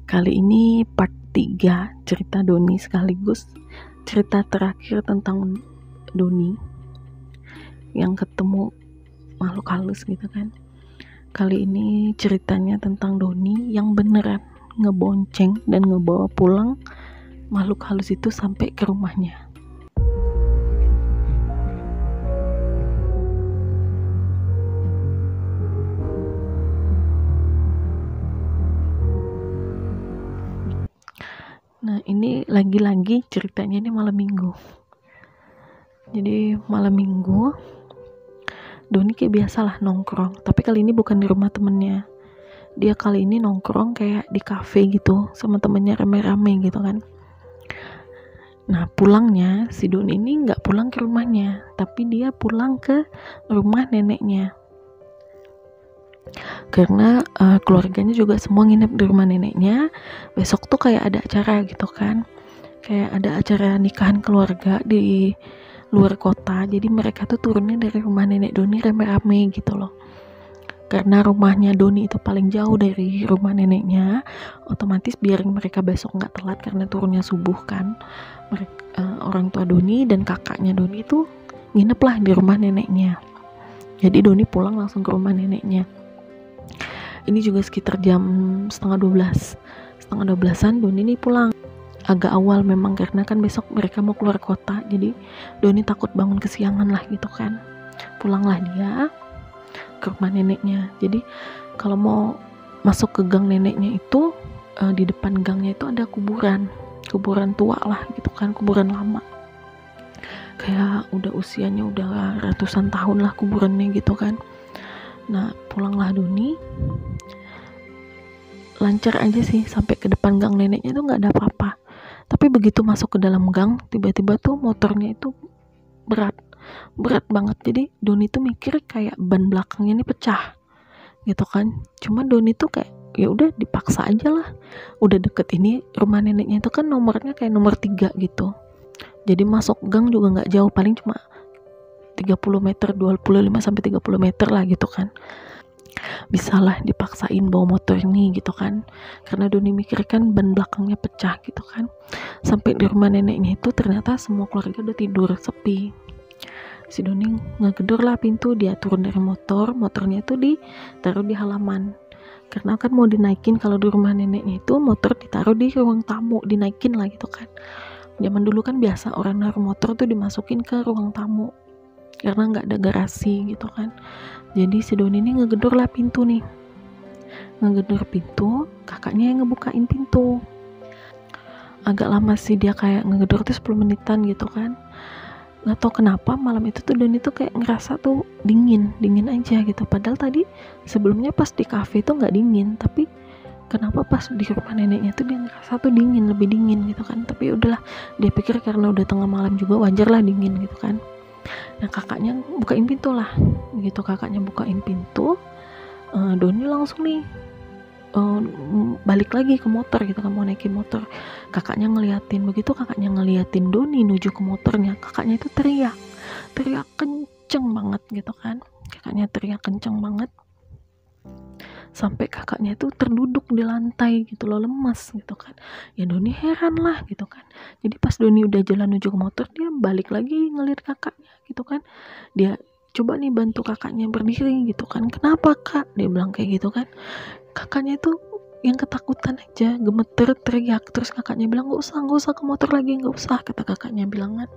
Kali ini part 3 cerita Doni sekaligus cerita terakhir tentang Doni yang ketemu makhluk halus gitu kan. Kali ini ceritanya tentang Doni yang beneran ngebonceng dan ngebawa pulang makhluk halus itu sampai ke rumahnya. Nah, ini lagi-lagi ceritanya ini malam minggu. Jadi malam minggu Doni kayak biasalah nongkrong, tapi kali ini bukan di rumah temennya. Dia kali ini nongkrong kayak di kafe gitu sama temennya rame-rame gitu kan. Nah, pulangnya si Doni ini nggak pulang ke rumahnya, tapi dia pulang ke rumah neneknya. Karena keluarganya juga semua nginep di rumah neneknya. Besok tuh kayak ada acara gitu kan, kayak ada acara nikahan keluarga di luar kota. Jadi mereka tuh turunnya dari rumah nenek Doni rame-rame gitu loh. Karena rumahnya Doni itu paling jauh dari rumah neneknya, otomatis biar mereka besok nggak telat karena turunnya subuh kan, orang tua Doni dan kakaknya Doni itu nginep lah di rumah neneknya. Jadi Doni pulang langsung ke rumah neneknya. Ini juga sekitar jam setengah 12an Doni nih pulang. Agak awal memang karena kan besok mereka mau keluar kota, jadi Doni takut bangun kesiangan lah gitu kan. Pulanglah dia ke rumah neneknya. Jadi kalau mau masuk ke gang neneknya itu di depan gangnya itu ada kuburan tua lah gitu kan, kuburan lama. Kayak udah usianya udah ratusan tahun lah kuburannya gitu kan. Nah, pulanglah Doni. Lancar aja sih sampai ke depan gang neneknya tuh nggak ada apa-apa. Tapi begitu masuk ke dalam gang, tiba-tiba tuh motornya itu berat banget. Jadi Doni tuh mikir kayak ban belakangnya ini pecah gitu kan. Cuma Doni tuh kayak ya udah dipaksa aja lah. Udah deket ini rumah neneknya itu kan nomornya kayak nomor 3 gitu. Jadi masuk gang juga nggak jauh, paling cuma 30 meter, 25 sampai 30 meter lah gitu kan. Bisalah dipaksain bawa motor ini gitu kan, karena Doni mikir kan ban belakangnya pecah gitu kan. Sampai di rumah neneknya itu ternyata semua keluarga udah tidur sepi. Si Doni ngegedor lah pintu, dia turun dari motornya itu ditaruh di halaman, karena kan mau dinaikin. Kalau di rumah neneknya itu motor ditaruh di ruang tamu, dinaikin lah gitu kan. Zaman dulu kan biasa orang naruh motor tuh dimasukin ke ruang tamu karena nggak ada garasi gitu kan. Jadi si Doni ini ngegedor lah pintu nih, kakaknya yang ngebukain pintu. Agak lama sih dia kayak ngegedor tuh 10 menitan gitu kan. Nggak tahu kenapa malam itu tuh Doni tuh kayak ngerasa tuh dingin aja gitu. Padahal tadi sebelumnya pas di kafe tuh nggak dingin, tapi kenapa pas di rumah neneknya tuh dia ngerasa tuh lebih dingin gitu kan. Tapi udahlah, dia pikir karena udah tengah malam juga wajar lah dingin gitu kan. Nah, kakaknya bukain pintu lah. Begitu kakaknya bukain pintu, Doni langsung nih balik lagi ke motor gitu kan, mau naikin motor. Kakaknya ngeliatin, begitu kakaknya ngeliatin Doni nuju ke motornya, kakaknya itu teriak kenceng banget gitu kan. Kakaknya teriak kenceng banget sampai kakaknya itu terduduk di lantai gitu loh, lemas gitu kan. Ya Doni heran lah gitu kan. Jadi pas Doni udah jalan menuju ke motor, dia balik lagi ngeliat kakaknya gitu kan. Dia coba nih bantu kakaknya berdiri gitu kan. Kenapa kak? Dia bilang kayak gitu kan. Kakaknya itu yang ketakutan aja, gemeter, teriak. Terus kakaknya bilang nggak usah ke motor lagi, nggak usah, kata kakaknya bilang kan.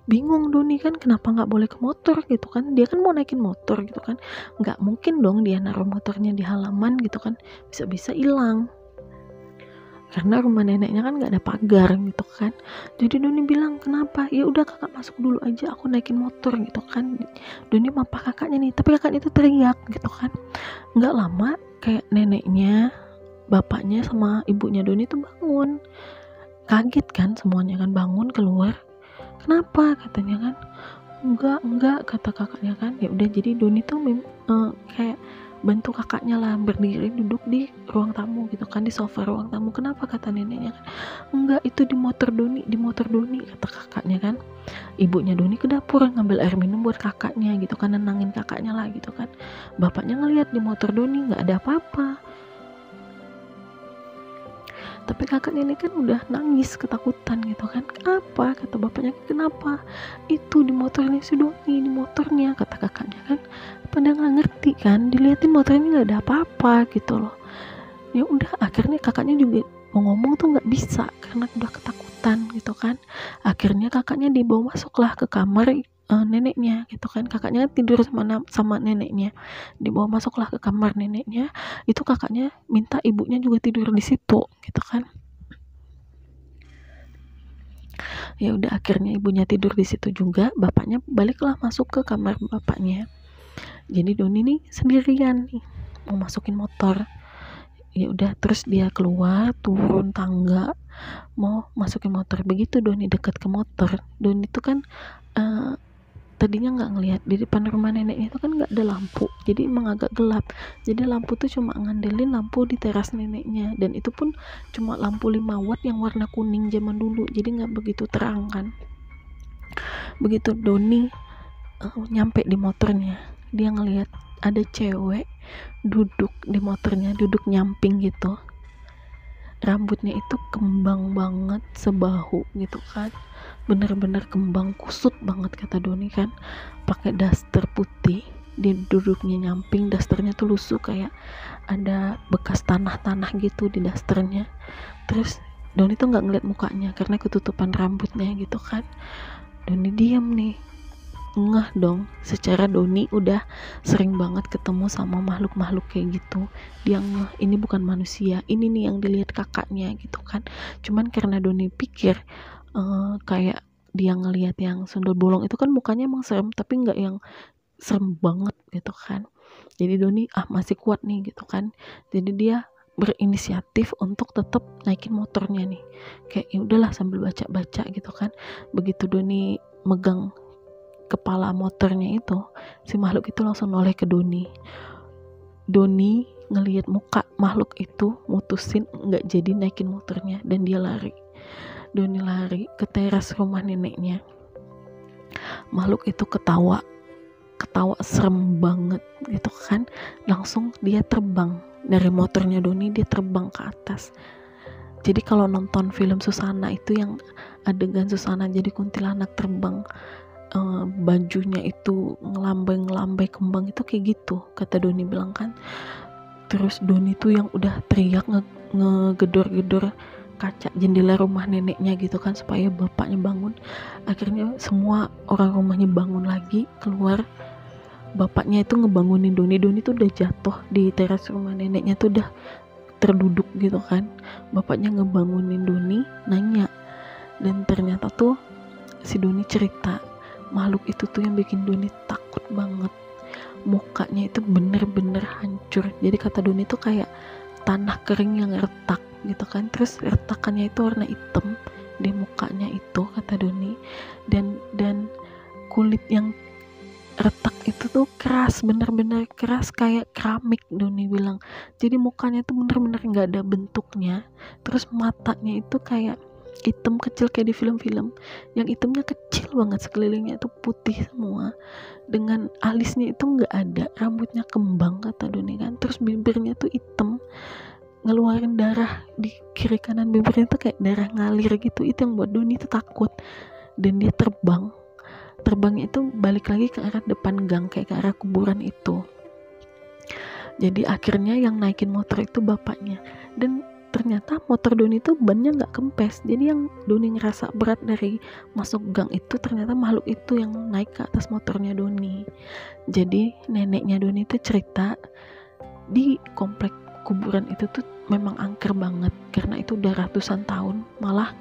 Bingung Doni kan, kenapa nggak boleh ke motor gitu kan. Dia kan mau naikin motor gitu kan, nggak mungkin dong dia naruh motornya di halaman gitu kan, bisa-bisa hilang karena rumah neneknya kan nggak ada pagar gitu kan. Jadi Doni bilang kenapa, ya udah kakak masuk dulu aja, aku naikin motor gitu kan. Doni mapah kakaknya nih, tapi kakaknya itu teriak gitu kan. Nggak lama kayak neneknya, bapaknya sama ibunya Doni tuh bangun, kaget kan semuanya kan, bangun keluar. Kenapa katanya kan. Enggak kata kakaknya kan. Ya udah, jadi Doni tuh kayak bantu kakaknya lah berdiri, duduk di ruang tamu gitu kan, di sofa ruang tamu. Kenapa kata neneknya kan. Enggak, itu di motor Doni kata kakaknya kan. Ibunya Doni ke dapur ngambil air minum buat kakaknya gitu kan, nenangin kakaknya lah gitu kan. Bapaknya ngelihat di motor Doni nggak ada apa-apa. Tapi kakaknya ini kan udah nangis ketakutan gitu kan. Apa? Kata bapaknya, kenapa? Itu di motornya si Doni, di motornya, kata kakaknya kan. Pada nggak ngerti kan, diliatin motornya nggak ada apa-apa gitu loh. Ya udah, akhirnya kakaknya juga mau ngomong tuh nggak bisa karena udah ketakutan gitu kan. Akhirnya kakaknya dibawa masuklah ke kamar neneknya gitu kan. Kakaknya tidur sama neneknya, dibawa masuklah ke kamar neneknya. Itu kakaknya minta ibunya juga tidur di situ gitu kan. Ya udah, akhirnya ibunya tidur di situ juga, bapaknya baliklah masuk ke kamar bapaknya. Jadi Doni nih sendirian nih mau masukin motor. Ya udah, terus dia keluar, turun tangga mau masukin motor. Begitu Doni dekat ke motor, Doni tuh kan tadinya nggak ngelihat di depan rumah neneknya itu kan nggak ada lampu, jadi emang agak gelap. Jadi lampu tuh cuma ngandelin lampu di teras neneknya, dan itu pun cuma lampu 5 watt yang warna kuning zaman dulu, jadi nggak begitu terang kan. Begitu Doni nyampe di motornya, dia ngelihat ada cewek duduk di motornya, duduk nyamping gitu. Rambutnya itu kembang banget sebahu gitu kan, bener-bener kembang kusut banget kata Doni kan. Pakai daster putih, dia duduknya nyamping, dasternya tuh lusuh kayak ada bekas tanah-tanah gitu di dasternya. Terus Doni tuh nggak ngeliat mukanya karena ketutupan rambutnya gitu kan. Doni diam nih, ngeh dong. Secara Doni udah sering banget ketemu sama makhluk-makhluk kayak gitu, dia ngeh ini bukan manusia, ini nih yang dilihat kakaknya gitu kan. Cuman karena Doni pikir kayak dia ngelihat yang sundel bolong itu kan mukanya emang serem, tapi nggak yang serem banget gitu kan. Jadi Doni masih kuat nih gitu kan. Jadi dia berinisiatif untuk tetap naikin motornya nih, kayak ya udahlah sambil baca-baca gitu kan. Begitu Doni megang kepala motornya itu, si makhluk itu langsung noleh ke Doni. Doni ngelihat muka makhluk itu, mutusin nggak jadi naikin motornya dan dia lari. Doni lari ke teras rumah neneknya. Makhluk itu ketawa serem banget gitu kan. Langsung dia terbang dari motornya Doni, dia terbang ke atas. Jadi kalau nonton film Susana itu yang adegan Susana jadi kuntilanak terbang, bajunya itu ngelambai kembang, itu kayak gitu kata Doni bilang kan. Terus Doni tuh yang udah teriak ngegedor-gedor kaca jendela rumah neneknya gitu kan supaya bapaknya bangun. Akhirnya semua orang rumahnya bangun lagi, keluar. Bapaknya itu ngebangunin Doni. Doni tuh udah jatuh di teras rumah neneknya, tuh udah terduduk gitu kan. Bapaknya ngebangunin Doni, nanya, dan ternyata tuh si Doni cerita makhluk itu tuh yang bikin Doni takut banget. Mukanya itu bener-bener hancur. Jadi kata Doni tuh kayak tanah kering yang retak gitu kan. Terus retakannya itu warna hitam di mukanya itu kata Doni. Dan kulit yang retak itu tuh keras, bener-bener keras kayak keramik Doni bilang. Jadi mukanya tuh bener-bener gak ada bentuknya. Terus matanya itu kayak hitam kecil kayak di film-film, yang hitamnya kecil banget, sekelilingnya itu putih semua, dengan alisnya itu nggak ada, rambutnya kembang kata Doni kan. Terus bibirnya tuh hitam, ngeluarin darah di kiri kanan bibirnya tuh kayak darah ngalir gitu. Itu yang buat Doni tuh takut. Dan dia terbangnya itu balik lagi ke arah depan gang, kayak ke arah kuburan itu. Jadi akhirnya yang naikin motor itu bapaknya. Dan ternyata motor Doni itu bannya nggak kempes. Jadi yang Doni ngerasa berat dari masuk gang itu ternyata makhluk itu yang naik ke atas motornya Doni. Jadi neneknya Doni itu cerita di komplek kuburan itu tuh memang angker banget karena itu udah ratusan tahun. Malah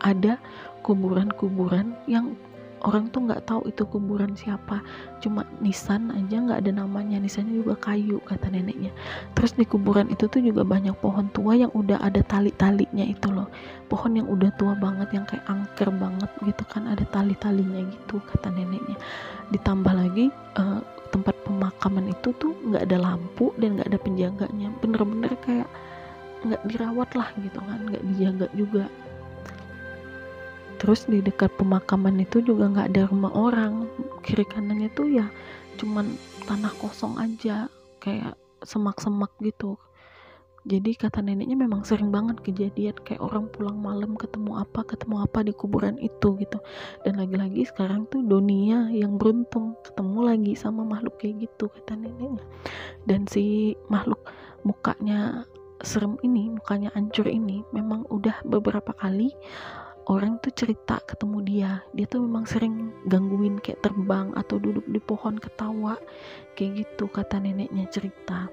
ada kuburan-kuburan yang orang tuh nggak tahu itu kuburan siapa, cuma nisan aja nggak ada namanya, nisannya juga kayu kata neneknya. Terus di kuburan itu tuh juga banyak pohon tua yang udah ada tali-talinya itu loh, pohon yang udah tua banget yang kayak angker banget gitu kan, ada tali-talinya gitu kata neneknya. Ditambah lagi tempat pemakaman itu tuh nggak ada lampu dan nggak ada penjaganya, bener-bener kayak nggak dirawat lah gitu kan, nggak dijaga juga. Terus di dekat pemakaman itu juga nggak ada rumah orang, kiri kanannya tuh ya cuman tanah kosong aja, kayak semak-semak gitu. Jadi kata neneknya memang sering banget kejadian kayak orang pulang malam ketemu apa di kuburan itu gitu. Dan lagi-lagi sekarang tuh Donia yang beruntung ketemu lagi sama makhluk kayak gitu kata neneknya. Dan si makhluk mukanya serem ini, mukanya hancur ini memang udah beberapa kali orang tuh cerita ketemu dia tuh memang sering gangguin kayak terbang atau duduk di pohon ketawa kayak gitu kata neneknya cerita.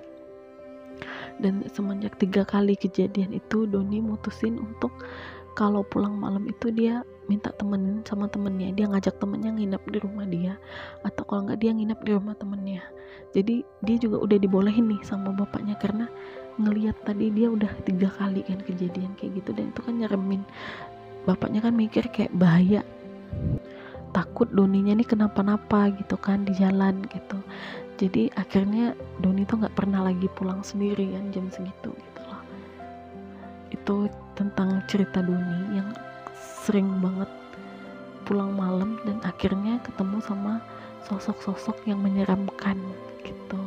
Dan semenjak 3 kali kejadian itu Doni mutusin untuk kalau pulang malam itu dia minta temenin sama temennya, dia ngajak temennya nginep di rumah dia, atau kalau nggak dia nginep di rumah temennya. Jadi dia juga udah dibolehin nih sama bapaknya karena ngelihat tadi dia udah 3 kali kan kejadian kayak gitu, dan itu kan nyeremin. Bapaknya kan mikir kayak bahaya, takut Doninya nih kenapa-napa gitu kan di jalan gitu. Jadi akhirnya Doni tuh nggak pernah lagi pulang sendirian jam segitu gitu loh. Itu tentang cerita Doni yang sering banget pulang malam dan akhirnya ketemu sama sosok-sosok yang menyeramkan gitu.